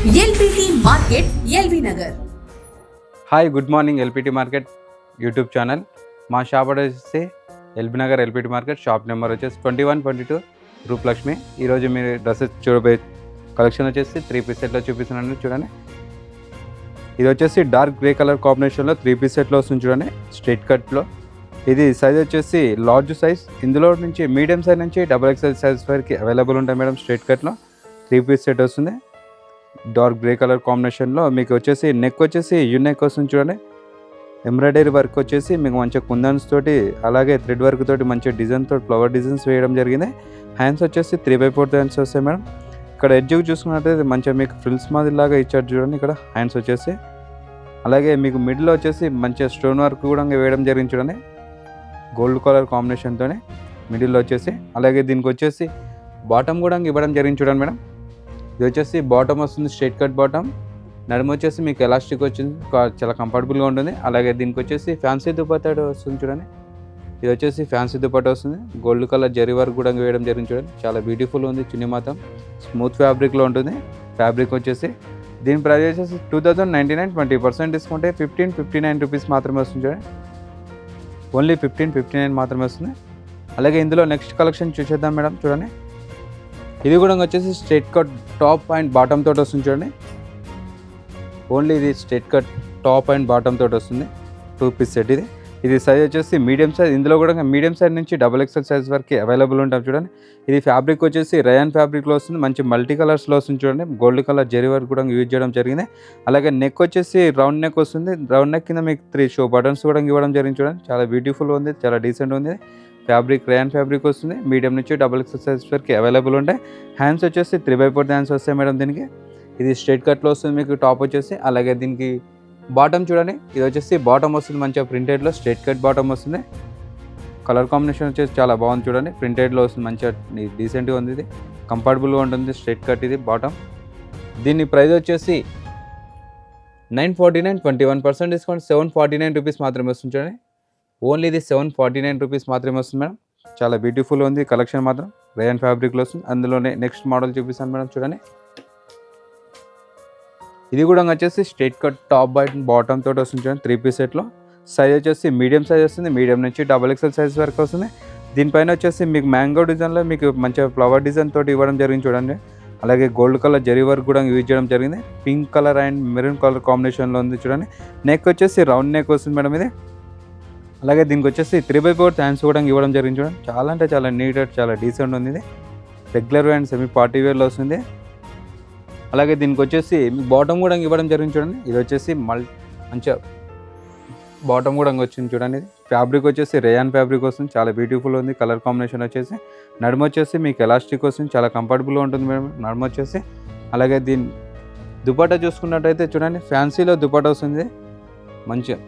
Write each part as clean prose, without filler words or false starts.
LPT market LV Nagar. Hi, good morning. LPT market YouTube channel. మా shop వచ్చేసి LB Nagar LPT market. Shop number వచ్చేసి 2122 రూపలక్ష్మి. ఈరోజు మీరు dresses చూడబోయే కలెక్షన్ వచ్చేసి 3 పీస్ సెట్లో చూపిస్తున్నాను. చూడండి, ఇది వచ్చేసి డార్క్ గ్రే కలర్ కాంబినేషన్లో 3 పీస్ సెట్లో వస్తుంది. చూడండి, స్ట్రైట్ కట్లో. ఇది సైజ్ వచ్చేసి లార్జ్ సైజ్. ఇందులో నుంచి మీడియం సైజ్ నుంచి XXL సైజ్ వరకు అవైలబుల్ ఉంటాయి మేడం. స్ట్రైట్ కట్లో 3 పీస్ సెట్ వస్తుంది. డార్క్ గ్రే కలర్ కాంబినేషన్లో మీకు వచ్చేసి నెక్ వచ్చేసి యూనెక్ వస్తుంది. చూడండి, ఎంబ్రాయిడరీ వర్క్ వచ్చేసి మీకు మంచిగా కుందన్స్ తోటి అలాగే థ్రెడ్ వర్క్ తోటి మంచిగా డిజైన్ తోటి ఫ్లవర్ డిజైన్స్ వేయడం జరిగింది. హ్యాండ్స్ వచ్చేసి 3/4 హ్యాండ్స్ వస్తాయి మేడం. ఇక్కడ ఎడ్జ్కి చూసుకున్నట్టయితే మంచిగా మీకు ఫ్రిల్స్ మాదిరిలాగా ఇచ్చారు. చూడండి, ఇక్కడ హ్యాండ్స్ వచ్చేసి అలాగే మీకు మిడిల్లో వచ్చేసి మంచిగా స్టోన్ వర్క్ కూడా వేయడం జరిగింది. చూడండి, గోల్డ్ కలర్ కాంబినేషన్తో మిడిల్లో వచ్చేసి. అలాగే దీనికి వచ్చేసి బాటమ్ కూడా ఇవ్వడం జరిగింది. చూడండి మేడం, ఇది వచ్చేసి బాటమ్ వస్తుంది, స్ట్రైట్ కట్ బాటమ్. నడుము వచ్చేసి మీకు ఎలాస్టిక్ వచ్చింది, చాలా కంఫర్టబుల్గా ఉంటుంది. అలాగే దీనికి వచ్చేసి ఫ్యాన్సీ దుపట్టాడు వస్తుంది. చూడండి, ఇది వచ్చేసి ఫ్యాన్సీ దుపట్టా వస్తుంది. గోల్డ్ కలర్ జరీ వర్క్ కూడా వేయడం జరిగింది. చూడండి, చాలా బ్యూటిఫుల్ ఉంది. చున్నీ మాత్రం స్మూత్ ఫ్యాబ్రిక్లో ఉంటుంది. ఫ్యాబ్రిక్ వచ్చేసి దీని ప్రైస్ వచ్చేసి 2099, 20% డిస్కౌంట్ 1559 రూపీస్ మాత్రమే వస్తుంది. చూడండి, ఓన్లీ 1559 మాత్రమే వస్తుంది. అలాగే ఇందులో నెక్స్ట్ కలెక్షన్ చూసేద్దాం మేడం. చూడండి, ఇది కూడా వచ్చేసి straight cut top and bottom తోటి వస్తుంది. చూడండి, ఓన్లీ ఇది straight cut top and bottom తోటి వస్తుంది. 2 పీస్ సెట్ ఇది. ఇది సైజ్ వచ్చేసి మీడియం సైజ్. ఇందులో కూడా మీడియం సైజ్ నుంచి XXL సైజ్ వరకు అవైలబుల్ ఉంటాం. చూడండి, ఇది ఫ్యాబ్రిక్ వచ్చేసి రయాన్ ఫ్యాబ్రిక్లో వస్తుంది. మంచి మల్టీ కలర్స్లో వస్తుంది. చూడండి, గోల్డ్ కలర్ జరీ వర్క్ కూడా యూజ్ చేయడం జరిగింది. అలాగే నెక్ వచ్చేసి రౌండ్ నెక్ వస్తుంది. రౌండ్ నెక్ కింద మీకు 3 షో బటన్స్ కూడా ఇవ్వడం జరిగింది. చూడండి, చాలా బ్యూటిఫుల్ ఉంది, చాలా డీసెంట్ ఉంది. ఫ్యాబ్రిక్ రయాన్ ఫ్యాబ్రిక్ వస్తుంది. మీడియం నుంచి XXL సైజ్ వరకు అవైలబుల్ ఉంటాయి. హ్యాండ్స్ వచ్చేసి 3/4 హ్యాండ్స్ వస్తాయి మేడం దీనికి. ఇది స్ట్రైట్ కట్లో వస్తుంది మీకు టాప్ వచ్చేసి. అలాగే దీనికి బాటమ్ చూడండి, ఇది వచ్చేసి బాటమ్ వస్తుంది మంచిగా ప్రింటెడ్లో. స్ట్రైట్ కట్ బాటమ్ వస్తుంది. కలర్ కాంబినేషన్ వచ్చేసి చాలా బాగుంది. చూడండి, ప్రింటెడ్లో వస్తుంది, మంచిగా డీసెంట్గా ఉంది. ఇది కంఫర్టబుల్గా ఉంటుంది. స్ట్రైట్ కట్ ఇది బాటమ్. దీని ప్రైస్ వచ్చేసి 949, 21% డిస్కౌంట్ 749 రూపీస్ మాత్రమే వస్తుంది. చూడండి, ఓన్లీ ఇది 749 రూపీస్ మాత్రమే వస్తుంది మేడం. చాలా బ్యూటిఫుల్ ఉంది కలెక్షన్ మాత్రం. రేయన్ ఫ్యాబ్రిక్లో వస్తుంది. అందులోనే నెక్స్ట్ మోడల్ చూపిస్తాను మేడం. చూడండి, ఇది కూడా వచ్చేసి straight cut top bite bottom తోటి వస్తుంది. చూడండి, 3 పీస్ సెట్లో. సైజ్ వచ్చేసి మీడియం సైజ్ వస్తుంది. మీడియం నుంచి XXL సైజ్ వరకు వస్తుంది. దీనిపైన వచ్చేసి మీకు మ్యాంగో డిజైన్లో మీకు మంచిగా ఫ్లవర్ డిజైన్ తోటి ఇవ్వడం జరిగింది. చూడండి, అలాగే గోల్డ్ కలర్ జరీ వర్క్ కూడా యూజ్ చేయడం జరిగింది. Pink colour and maroon colour కాంబినేషన్లో ఉంది. చూడండి, నెక్ వచ్చేసి రౌండ్ నెక్ వస్తుంది మేడం ఇది. అలాగే దీనికి వచ్చేసి 3/4 హ్యాండ్స్ కూడా ఇవ్వడం జరిగింది. చూడండి, చాలా అంటే చాలా నీట్, చాలా డీసెంట్ ఉంది. ఇది రెగ్యులర్ అండ్ సెమీ పార్టీ వేర్లో వస్తుంది. అలాగే దీనికి వచ్చేసి బాటమ్ కూడా ఇవ్వడం జరిగింది. చూడండి, ఇది వచ్చేసి మంచిగా బాటమ్ కూడా వచ్చింది. చూడండి, ఇది ఫ్యాబ్రిక్ వచ్చేసి రేయాన్ ఫ్యాబ్రిక్ వస్తుంది. చాలా బ్యూటిఫుల్ ఉంది. కలర్ కాంబినేషన్ వచ్చేసి నడుము వచ్చేసి మీకు ఎలాస్టిక్ వస్తుంది. చాలా కంఫర్టబుల్గా ఉంటుంది మేడం నడుము వచ్చేసి. అలాగే దీని దుపట్టా చూసుకున్నట్టయితే చూడండి, ఫ్యాన్సీలో దుపట్టా వస్తుంది. మంచిగా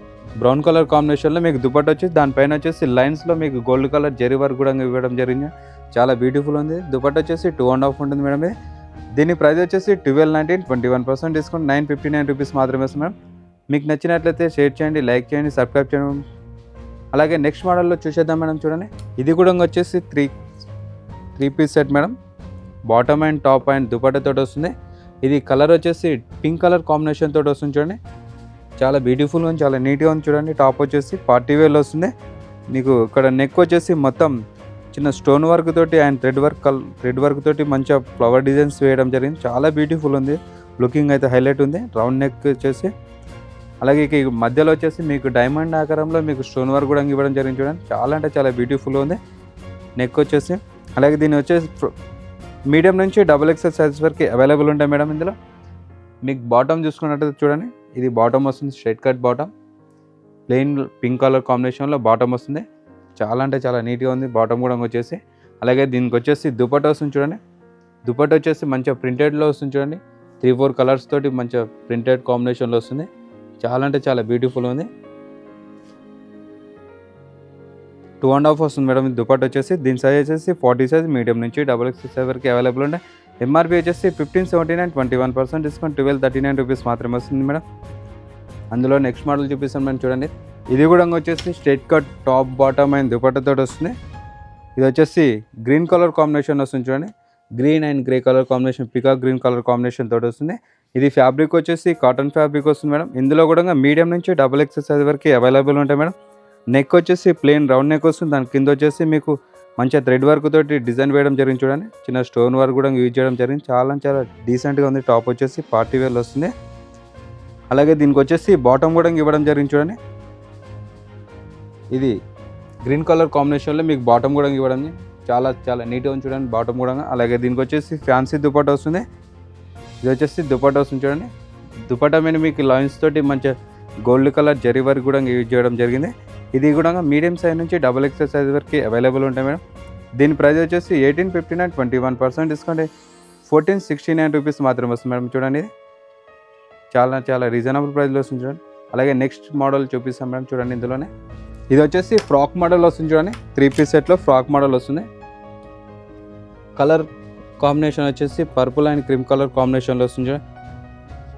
బ్రౌన్ కలర్ కాంబినేషన్లో మీకు దుపట్టా వచ్చేసి దానిపైన వచ్చేసి లైన్స్లో మీకు గోల్డ్ కలర్ జరీ వర్క్ కూడా ఇవ్వడం జరిగింది. చాలా బ్యూటిఫుల్ ఉంది. దుపట్టా వచ్చేసి 2.5 ఉంటుంది మేడం ఇది. దీని ప్రైస్ వచ్చేసి 1299, 21% డిస్కౌంట్ 959 రూపీస్ మాత్రమే వస్తుంది మేడం. మీకు నచ్చినట్లయితే షేర్ చేయండి, లైక్ చేయండి, సబ్స్క్రైబ్ చేయండి. అలాగే నెక్స్ట్ మోడల్లో చూసేద్దాం మేడం. చూడండి, ఇది కూడా వచ్చేసి 3 piece set madam. Bottom and top and dupatta తోటి వస్తుంది. ఇది కలర్ వచ్చేసి పింక్ కలర్ కాంబినేషన్ తోటి వస్తుంది. చూడండి, చాలా బ్యూటిఫుల్గా ఉంది, చాలా నీట్గా ఉంది. చూడండి, టాప్ వచ్చేసి పార్టీ వేర్లో వస్తుంది. మీకు ఇక్కడ నెక్ వచ్చేసి మొత్తం చిన్న స్టోన్ వర్క్ తోటి అండ్ థ్రెడ్ వర్క్ తోటి మంచిగా ఫ్లవర్ డిజైన్స్ వేయడం జరిగింది. చాలా బ్యూటిఫుల్ ఉంది. లుకింగ్ అయితే హైలైట్ ఉంది. రౌండ్ నెక్ వచ్చేసి అలాగే మధ్యలో వచ్చేసి మీకు డైమండ్ ఆకారంలో మీకు స్టోన్ వర్క్ కూడా ఇవ్వడం జరిగింది. చూడండి, చాలా అంటే చాలా బ్యూటిఫుల్ ఉంది నెక్ వచ్చేసి. అలాగే దీని వచ్చేసి మీడియం నుంచి XXL సైజ్ వరకు అవైలబుల్ ఉంటాయి మేడం. ఇందులో మీకు బాటమ్ చూసుకున్నట్టయితే చూడండి, ఇది బాటమ్ వస్తుంది. Straight cut bottom, plain pink colour కాంబినేషన్లో బాటమ్ వస్తుంది. చాలా అంటే చాలా నీట్గా ఉంది బాటమ్ కూడా వచ్చేసి. అలాగే దీనికి వచ్చేసి దుపట్టా వస్తుంది. చూడండి, దుపట్టా వచ్చేసి మంచిగా ప్రింటెడ్లో వస్తుంది. చూడండి, 3-4 కలర్స్ తోటి మంచిగా ప్రింటెడ్ కాంబినేషన్లో వస్తుంది. చాలా అంటే చాలా బ్యూటిఫుల్ ఉంది. 2.5 వస్తుంది మేడం దుపట్టా వచ్చేసి. దీని సైజ్ వచ్చేసి 40 సైజ్. మీడియం నుంచి XXL సైజ్ వరకు అవైలబుల్ ఉంటాయి. ఎంఆర్పీ వచ్చేసి 1579, 21% డిస్కౌంట్ 1239 రూపీస్ మాత్రమే వస్తుంది మేడం. అందులో నెక్స్ట్ మోడల్ చూపిస్తాను మేడం. చూడండి, ఇది కూడా వచ్చేసి straight cut top bottom and దుపట్టాతో వస్తుంది. ఇది వచ్చేసి గ్రీన్ కలర్ కాంబినేషన్ వస్తుంది. చూడండి, green and grey colour combination, peacock green colour combination తోటి వస్తుంది. ఇది ఫ్యాబ్రిక్ వచ్చేసి కాటన్ ఫ్యాబ్రిక్ వస్తుంది మేడం. ఇందులో కూడా మీడియం నుంచి XXL సైజ్ వరకు అవైలబుల్ ఉంటాయి మేడం. నెక్ వచ్చేసి ప్లెయిన్ రౌండ్ నెక్ వస్తుంది. దాని కింద వచ్చేసి మీకు మంచిగా థ్రెడ్ వర్క్ తోటి డిజైన్ వేయడం జరిగింది చూడండి. చిన్న స్టోన్ వర్క్ కూడా యూజ్ చేయడం జరిగింది. చాలా డీసెంట్గా ఉంది. టాప్ వచ్చేసి పార్టీ వేర్లో వస్తుంది. అలాగే దీనికి వచ్చేసి బాటమ్ కూడా ఇవ్వడం జరిగింది చూడండి. ఇది గ్రీన్ కలర్ కాంబినేషన్లో మీకు బాటమ్ కూడా ఇవ్వడం చాలా నీట్గా ఉంది చూడండి బాటమ్ కూడా. అలాగే దీనికి వచ్చేసి ఫ్యాన్సీ దుపట్టా వస్తుంది. ఇది వచ్చేసి దుపట్టా వస్తుంది చూడండి. దుపట్టా మీద మీకు లైన్స్ తోటి మంచిగా గోల్డ్ కలర్ జరీ వర్క్ కూడా యూజ్ చేయడం జరిగింది. ఇది కూడా మీడియం సైజ్ నుంచి XXL సైజ్ వరకు అవైలబుల్ ఉంటాయి మేడం. దీని ప్రైస్ వచ్చేసి 1859, 21% డిస్కౌంట్ 1469 రూపీస్ మాత్రమే వస్తుంది మేడం. చూడండి ఇది చాలా రీజనబుల్ ప్రైస్లో వస్తుంది చూడండి. అలాగే నెక్స్ట్ మోడల్ చూపిస్తాం మేడం. చూడండి ఇందులోనే ఇది వచ్చేసి ఫ్రాక్ మోడల్ వస్తుంది చూడండి. 3 పీస్ సెట్లో ఫ్రాక్ మోడల్ వస్తుంది. కలర్ కాంబినేషన్ వచ్చేసి పర్పుల్ అండ్ క్రీమ్ కలర్ కాంబినేషన్లో వస్తుంది చూడండి.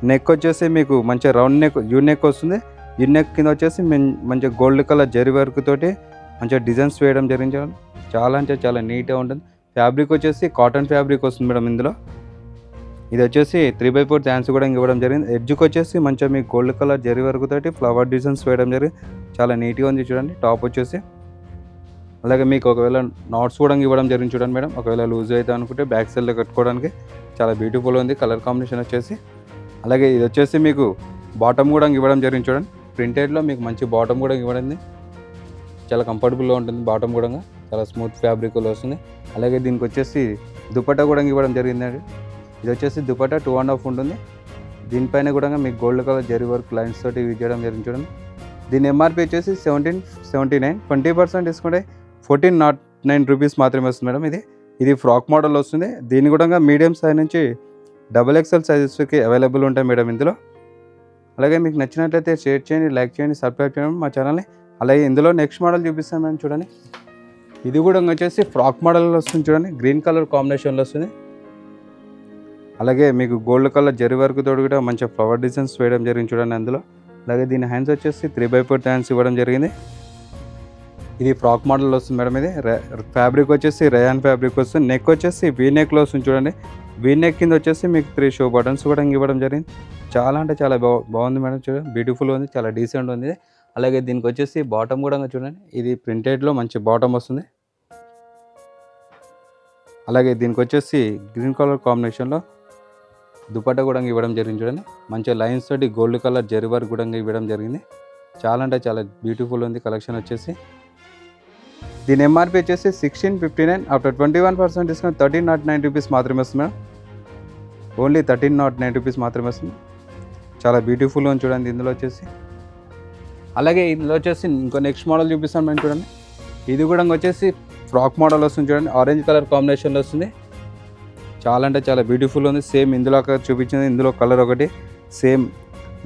నెక్ వచ్చేసి మీకు మంచిగా రౌండ్ నెక్ యూ నెక్ వస్తుంది. ఈ నెక్ కింద వచ్చేసి మంచిగా గోల్డ్ కలర్ జరీ వర్క్ తోటి మంచిగా డిజైన్స్ వేయడం జరిగింది. చాలా నీట్గా ఉంటుంది. ఫ్యాబ్రిక్ వచ్చేసి కాటన్ ఫ్యాబ్రిక్ వస్తుంది మేడం. ఇందులో ఇది వచ్చేసి 3/4 హ్యాండ్స్ కూడా ఇవ్వడం జరిగింది. ఎడ్జ్కి వచ్చేసి మంచిగా మీకు గోల్డ్ కలర్ జరీ వర్క్ తోటి ఫ్లవర్ డిజైన్స్ వేయడం జరిగింది. చాలా నీట్గా ఉంది చూడండి టాప్ వచ్చేసి. అలాగే మీకు ఒకవేళ నాట్స్ కూడా ఇవ్వడం జరిగింది చూడండి మేడం. ఒకవేళ లూజ్ అయితే అనుకుంటే బ్యాక్ సైడ్లో కట్టుకోవడానికి చాలా బ్యూటిఫుల్ ఉంది కలర్ కాంబినేషన్ వచ్చేసి. అలాగే ఇది వచ్చేసి మీకు బాటమ్ కూడా ఇవ్వడం జరిగింది చూడండి. ప్రింటెడ్లో మీకు మంచి బాటమ్ కూడా ఇవ్వడం చాలా కంఫర్టబుల్గా ఉంటుంది. బాటమ్ కూడా చాలా స్మూత్ ఫ్యాబ్రిక్లో వస్తుంది. అలాగే దీనికి వచ్చేసి దుపట్టా కూడా ఇవ్వడం జరిగిందండి. ఇది వచ్చేసి దుపట్టా 2.5 ఉంటుంది. దీనిపైన కూడా మీకు gold colour zari work lines తోటి యూజ్ చేయడం జరిగింది చూడండి. దీని ఎంఆర్పి వచ్చేసి 1779, 20% డిస్కౌంట్ 1409 రూపీస్ మాత్రమే వస్తుంది మేడం. ఇది ఫ్రాక్ మోడల్ వస్తుంది. దీని కూడా మీడియం సైజ్ నుంచి XXL సైజెస్కి అవైలబుల్ ఉంటాయి మేడం ఇందులో. అలాగే మీకు నచ్చినట్లయితే షేర్ చేయండి, లైక్ చేయండి, సబ్స్క్రైబ్ చేయండి మా ఛానల్ని. అలాగే ఇందులో నెక్స్ట్ మోడల్ చూపిస్తాను మేడం. చూడండి ఇది కూడా వచ్చేసి ఫ్రాక్ మోడల్లో వస్తుంది చూడండి. గ్రీన్ కలర్ కాంబినేషన్లో వస్తుంది. అలాగే మీకు గోల్డ్ కలర్ జరీ వర్క్ తోడు కూడా మంచిగా ఫ్లవర్ డిజైన్స్ వేయడం జరిగింది చూడండి అందులో. అలాగే దీని హ్యాండ్స్ వచ్చేసి 3/4 హ్యాండ్స్ ఇవ్వడం జరిగింది. ఇది ఫ్రాక్ మోడల్లో వస్తుంది మేడం. ఇది ఫ్యాబ్రిక్ వచ్చేసి రయాన్ ఫ్యాబ్రిక్ వస్తుంది. నెక్ వచ్చేసి వీ నెక్లో వస్తుంది చూడండి. వీ నెక్ కింద వచ్చేసి మీకు 3 షో బటన్స్ కూడా ఇవ్వడం జరిగింది. చాలా బాగుంది మేడం. చూడండి బ్యూటిఫుల్ ఉంది, చాలా డీసెంట్ ఉంది. అలాగే దీనికి వచ్చేసి బాటమ్ కూడా చూడండి. ఇది ప్రింటెడ్లో మంచి బాటమ్ వస్తుంది. అలాగే దీనికి వచ్చేసి గ్రీన్ కలర్ కాంబినేషన్లో దుపట్టా కూడా ఇవ్వడం జరిగింది చూడండి. మంచిగా లైన్స్ తోటి గోల్డ్ కలర్ జరీ వర్క్ కూడా ఇవ్వడం జరిగింది. చాలా బ్యూటిఫుల్ ఉంది కలెక్షన్ వచ్చేసి. దీని ఎంఆర్పి వచ్చేసి 1659. ఆఫ్టర్ 21% డిస్కౌంట్ 1309 రూపీస్ మాత్రమే వస్తుంది మేడం. ఓన్లీ 1309 రూపీస్ మాత్రమే వస్తుంది. చాలా బ్యూటిఫుల్ ఉంది చూడండి ఇందులో వచ్చేసి. అలాగే ఇందులో వచ్చేసి ఇంకో నెక్స్ట్ మోడల్ చూపిస్తాను మేము చూడండి. ఇది కూడా వచ్చేసి ఫ్రాక్ మోడల్ వస్తుంది చూడండి. ఆరెంజ్ కలర్ కాంబినేషన్లో వస్తుంది. చాలా బ్యూటిఫుల్ ఉంది. సేమ్ ఇందులో చూపించింది ఇందులో కలర్ ఒకటి సేమ్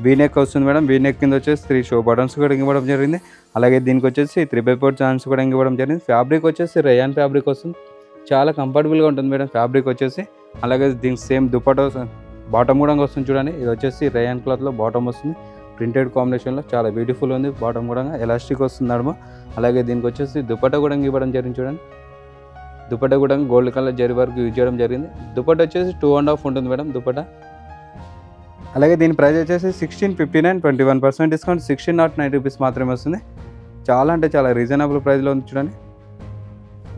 వీనెక్ వస్తుంది మేడం. వీనెక్ కింద వచ్చేసి 3 షో బటన్స్ కూడా ఇవ్వడం జరిగింది. అలాగే దీనికి వచ్చేసి 3/4 ఛాన్స్ కూడా ఇవ్వడం జరిగింది. ఫ్యాబ్రిక్ వచ్చేసి రయాన్ ఫ్యాబ్రిక్ వస్తుంది. చాలా కంఫర్టబుల్గా ఉంటుంది మేడం ఫ్యాబ్రిక్ వచ్చేసి. అలాగే దీనికి సేమ్ దుపట్టా బాటమ్ కూడా వస్తుంది చూడండి. ఇది వచ్చేసి రయాన్ క్లాత్లో బాటమ్ వస్తుంది. ప్రింటెడ్ కాంబినేషన్లో చాలా బ్యూటిఫుల్ ఉంది. బాటమ్ కూడా ఎలాస్టిక్ వస్తుంది నడుము. అలాగే దీనికి వచ్చేసి దుపట్టా కూడా ఇవ్వడం జరిగింది చూడండి. దుపట్టా కూడా gold colour zari work use చేయడం జరిగింది. దుపట్టా వచ్చేసి 2.5 ఉంటుంది మేడం దుపట్టా. అలాగే దీని ప్రైస్ వచ్చేసి 1659, 21% డిస్కౌంట్ 1609 రూపీస్ మాత్రమే వస్తుంది. చాలా రీజనబుల్ ప్రైస్లో ఉంది చూడండి.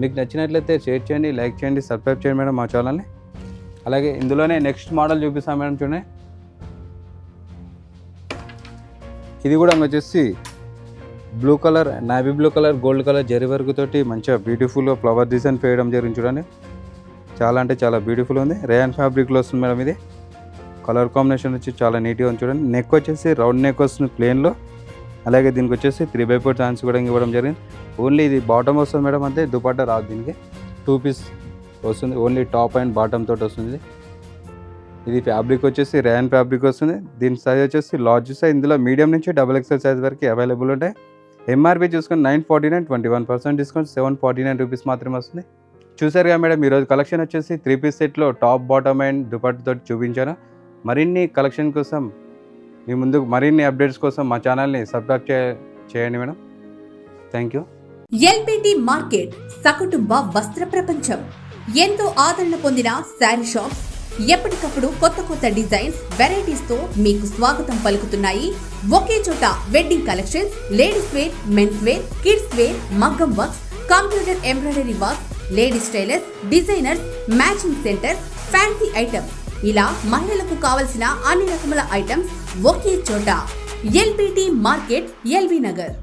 మీకు నచ్చినట్లయితే షేర్ చేయండి, లైక్ చేయండి, సబ్స్క్రైబ్ చేయండి మేడం మా ఛానల్ని. అలాగే ఇందులోనే నెక్స్ట్ మోడల్ చూపిస్తాం మేడం చూడండి. ఇది కూడా వచ్చేసి blue colour, navy blue colour, gold colour zari work తోటి మంచిగా బ్యూటిఫుల్గా ఫ్లవర్ డిజైన్ వేయడం జరిగింది చూడండి. చాలా బ్యూటిఫుల్ ఉంది. రేయాన్ ఫ్యాబ్రిక్లో వస్తుంది మేడం. ఇది కలర్ కాంబినేషన్ వచ్చి చాలా నీట్గా ఉంది చూడండి. నెక్ వచ్చేసి రౌండ్ నెక్ వస్తుంది ప్లేన్లో. అలాగే దీనికి వచ్చేసి 3/4 ఛాన్స్ కూడా ఇవ్వడం జరిగింది. ఓన్లీ ఇది బాటమ్ వస్తుంది మేడం, అంతే దుపట్టా రాదు. దీనికి 2 పీస్ వస్తుంది. ఓన్లీ టాప్ అండ్ బాటమ్ తోటి వస్తుంది. ఇది ఫ్యాబ్రిక్ వచ్చేసి రేయాన్ ఫ్యాబ్రిక్ వస్తుంది. దీని సైజ్ వచ్చేసి లార్జ్ సైజ్. ఇందులో మీడియం నుంచి XXL సైజ్ వరకు అవైలబుల్ ఉంటాయి. ఎంఆర్పి చూసుకొని 949, 21% డిస్కౌంట్ 749 రూపీస్ మాత్రమే వస్తుంది. చూసారుగా మేడం, ఈరోజు కలెక్షన్ వచ్చేసి 3 పీస్ సెట్లో టాప్ బాటమ్ అండ్ దుపట్టా తోటి చూపించాను. మరిన్ని కలెక్షన్ కోసం మీ ముందు మరిన్ని అప్డేట్స్ కోసం మా ఛానల్ని సబ్స్క్రైబ్ చేయండి madam. Thank you. LPT market సకుటుంబ వస్త్ర ప్రపంచం. ఎంతో ఆదరణ పొందిన శారీ షాప్స్ ఎప్పటికప్పుడు కొత్త డిజైన్స్, వెరైటీస్ తో మీకు స్వాగతం పలుకుతున్నాయి. ఒకే చోట wedding collections, ladies wear, mens wear, kids wear, మగ్గం works, computer embroidery work, ladies tailors, designers, matching centre, fancy items, ఇలా మహిళలకు కావలసిన అన్ని రకముల ఐటమ్స్ ఒకే చోట. LPT market, LB Nagar.